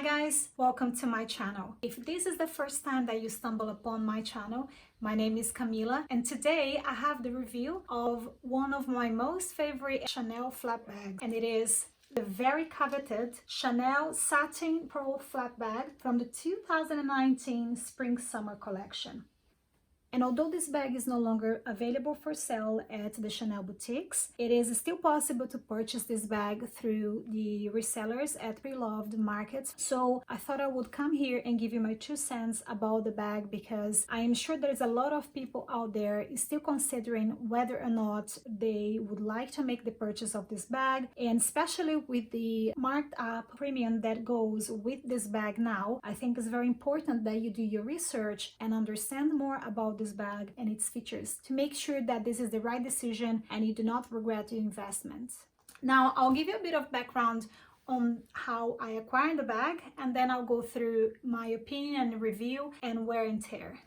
Hi guys, welcome to my channel. If this is the first time that you stumble upon my channel, my name is Camila and today I have the review of one of my most favorite Chanel flat bags, and it is the very coveted Chanel Satin Pearl flat bag from the 2019 Spring Summer collection. And although this bag is no longer available for sale at the Chanel boutiques, it is still possible to purchase this bag through the resellers at Preloved markets. So I thought I would come here and give you my 2 cents about the bag, because I am sure there's a lot of people out there still considering whether or not they would like to make the purchase of this bag. And especially with the marked up premium that goes with this bag now, I think it's very important that you do your research and understand more about this bag and its features to make sure that this is the right decision and you do not regret your investment. Now, I'll give you a bit of background on how I acquired the bag, and then I'll go through my opinion and review and wear and tear.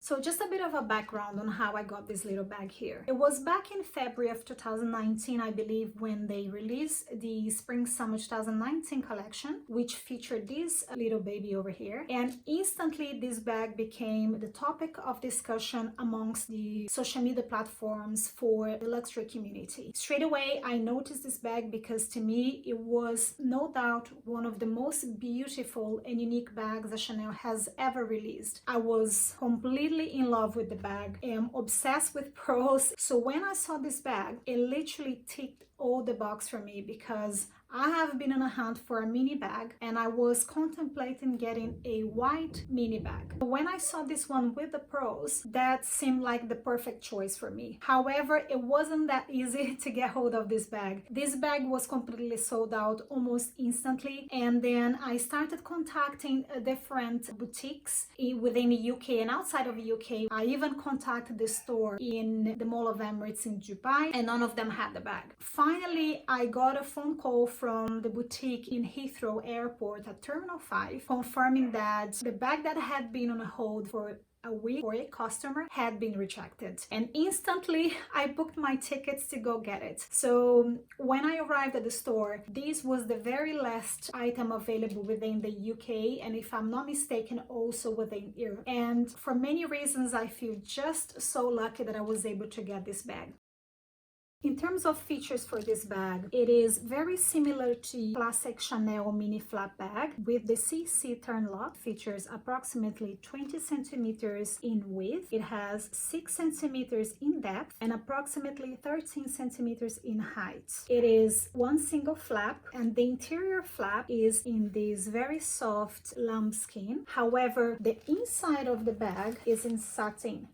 So just a bit of a background on how I got this little bag here. It was back in February of 2019, I believe, when they released the Spring Summer 2019 collection, which featured this little baby over here. And instantly this bag became the topic of discussion amongst the social media platforms for the luxury community. Straight away, I noticed this bag because to me, it was no doubt one of the most beautiful and unique bags that Chanel has ever released. I was completely in love with the bag. I am obsessed with pearls. So when I saw this bag, it literally ticked all the boxes for me, because I have been on a hunt for a mini bag and I was contemplating getting a white mini bag. When I saw this one with the pearls, that seemed like the perfect choice for me. However, it wasn't that easy to get hold of this bag. This bag was completely sold out almost instantly, and then I started contacting different boutiques within the UK and outside of the UK. I even contacted the store in the Mall of Emirates in Dubai, and none of them had the bag. Finally, I got a phone call from the boutique in Heathrow Airport at Terminal 5, confirming that the bag that had been on hold for a week for a customer had been rejected. And instantly I booked my tickets to go get it. So when I arrived at the store, this was the very last item available within the UK, and if I'm not mistaken, also within Europe. And for many reasons, I feel just so lucky that I was able to get this bag. In terms of features for this bag, it is very similar to classic Chanel mini flat bag with the CC turn lock. Features approximately 20 centimeters in width. It has 6 centimeters in depth and approximately 13 centimeters in height. It is one single flap, and the interior flap is in this very soft lambskin. However, the inside of the bag is in satin.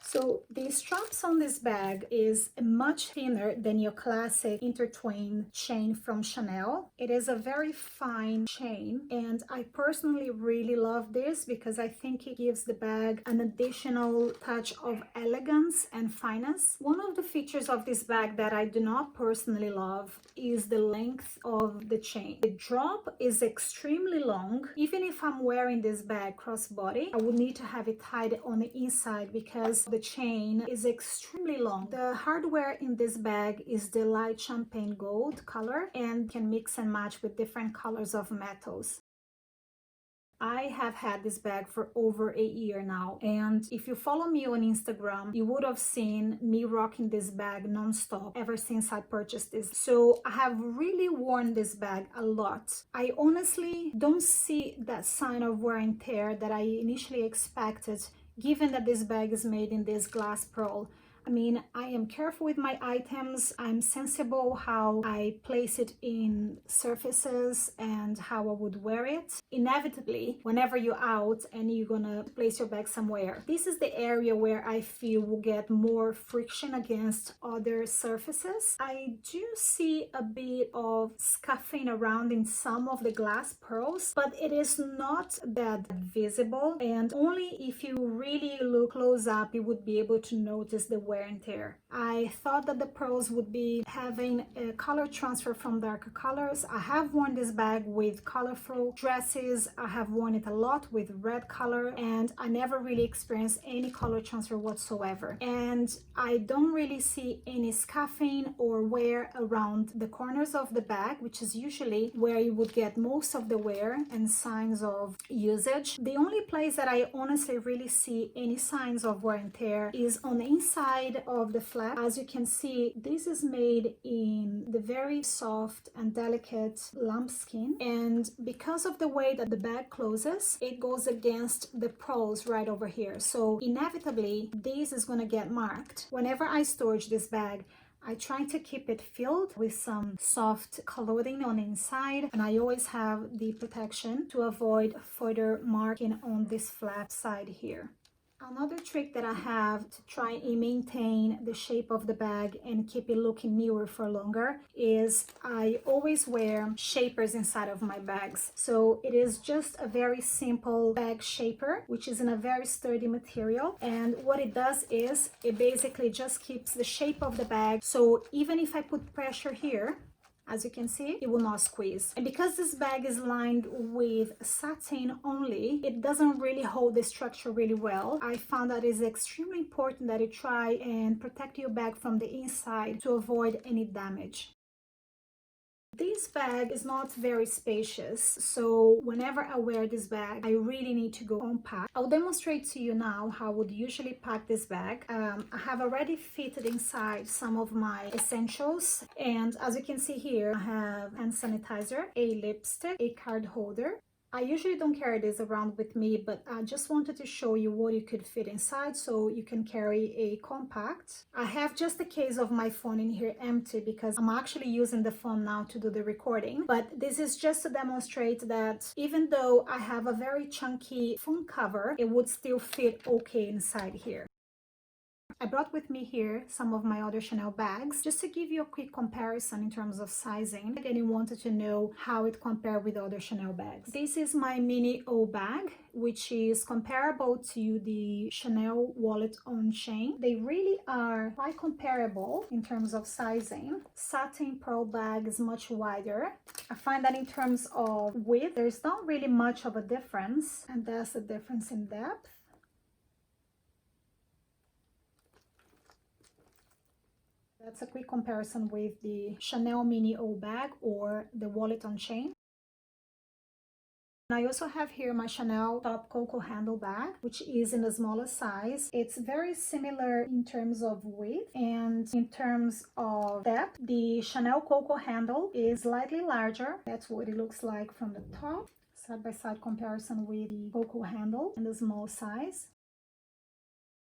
So the straps on this bag is much thinner than your classic intertwined chain from Chanel. It is a very fine chain, and I personally really love this because I think it gives the bag an additional touch of elegance and finesse. One of the features of this bag that I do not personally love is the length of the chain. The drop is extremely long. Even if I'm wearing this bag crossbody, I would need to have it tied on the inside because the chain is extremely long. The hardware in this bag is the light champagne gold color and can mix and match with different colors of metals. I have had this bag for over a year now, and if you follow me on Instagram, you would have seen me rocking this bag non-stop ever since I purchased this. So I have really worn this bag a lot. I honestly don't see that sign of wear and tear that I initially expected, given that this bag is made in this glass pearl. I mean, I am careful with my items. I'm sensible how I place it in surfaces and how I would wear it. Inevitably, whenever you're out and you're gonna place your bag somewhere, this is the area where I feel will get more friction against other surfaces. I do see a bit of scuffing around in some of the glass pearls, but it is not that visible, and only if you really look close up, you would be able to notice the wear and tear. I thought that the pros would be having a color transfer from darker colors. I have worn this bag with colorful dresses. I have worn it a lot with red color, and I never really experienced any color transfer whatsoever. And I don't really see any scuffing or wear around the corners of the bag, which is usually where you would get most of the wear and signs of usage. The only place that I honestly really see any signs of wear and tear is on the inside of the flap. As you can see, this is made in the very soft and delicate lambskin, and because of the way that the bag closes, it goes against the pros right over here. So inevitably this is going to get marked. Whenever I storage this bag, I try to keep it filled with some soft clothing on the inside, and I always have the protection to avoid further marking on this flap side here. Another trick that I have to try and maintain the shape of the bag and keep it looking newer for longer is I always wear shapers inside of my bags. So it is just a very simple bag shaper, which is in a very sturdy material. And what it does is it basically just keeps the shape of the bag. So even if I put pressure here, as you can see, it will not squeeze. And because this bag is lined with satin only, it doesn't really hold the structure really well. I found that it's extremely important that you try and protect your bag from the inside to avoid any damage. This bag is not very spacious, so whenever I wear this bag, I really need to go compact. I'll demonstrate to you now how I would usually pack this bag. I have already fitted inside some of my essentials, and as you can see here, I have hand sanitizer, a lipstick, a card holder. I usually don't carry this around with me, but I just wanted to show you what you could fit inside so you can carry a compact. I have just a case of my phone in here empty because I'm actually using the phone now to do the recording. But this is just to demonstrate that even though I have a very chunky phone cover, it would still fit okay inside here. I brought with me here some of my other Chanel bags just to give you a quick comparison in terms of sizing. And you wanted to know how it compared with other Chanel bags. This is my mini O bag, which is comparable to the Chanel wallet on chain. They really are quite comparable in terms of sizing. Satin pearl bag is much wider. I find that in terms of width, there's not really much of a difference, and that's the difference in depth. That's a quick comparison with the Chanel Mini O bag or the wallet on chain. I also have here my Chanel Top Cocoa handle bag, which is in a smaller size. It's very similar in terms of width and in terms of depth. The Chanel Cocoa handle is slightly larger. That's what it looks like from the top. Side-by-side comparison with the Cocoa handle in the small size.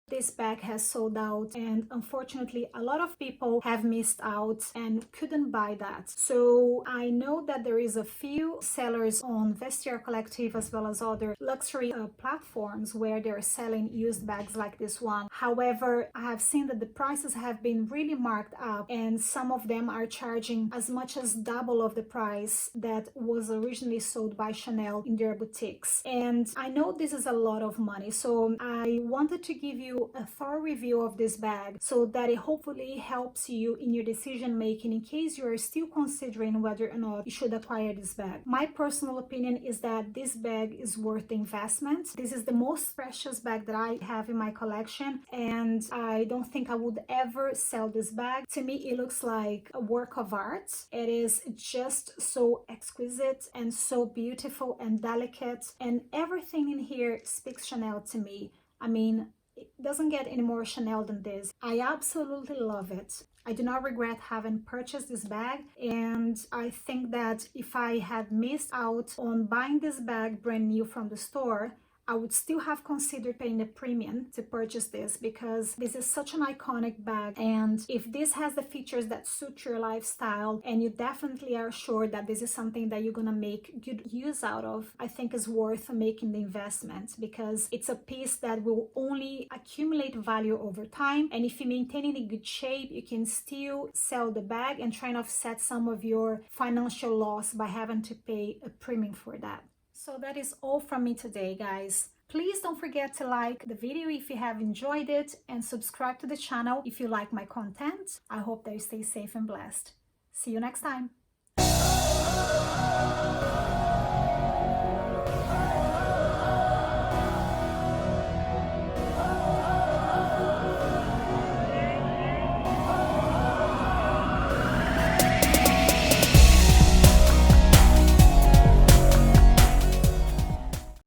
This bag has sold out, and unfortunately a lot of people have missed out and couldn't buy that. So I know that there is a few sellers on Vestiaire Collective as well as other luxury platforms where they're selling used bags like this one. However, I have seen that the prices have been really marked up, and some of them are charging as much as double of the price that was originally sold by Chanel in their boutiques. And I know this is a lot of money, so I wanted to give you a thorough review of this bag so that it hopefully helps you in your decision making in case you are still considering whether or not you should acquire this bag. My personal opinion is that this bag is worth the investment. This is the most precious bag that I have in my collection, and I don't think I would ever sell this bag. To me, it looks like a work of art. It is just so exquisite and so beautiful and delicate, and everything in here speaks Chanel to me. I mean, it doesn't get any more Chanel than this. I absolutely love it. I do not regret having purchased this bag, and I think that if I had missed out on buying this bag brand new from the store, I would still have considered paying a premium to purchase this because this is such an iconic bag, and if this has the features that suit your lifestyle and you definitely are sure that this is something that you're gonna make good use out of, I think it's worth making the investment because it's a piece that will only accumulate value over time, and if you maintain it in good shape, you can still sell the bag and try and offset some of your financial loss by having to pay a premium for that. So that is all from me today, guys. Please don't forget to like the video if you have enjoyed it and subscribe to the channel if you like my content. I hope that you stay safe and blessed. See you next time.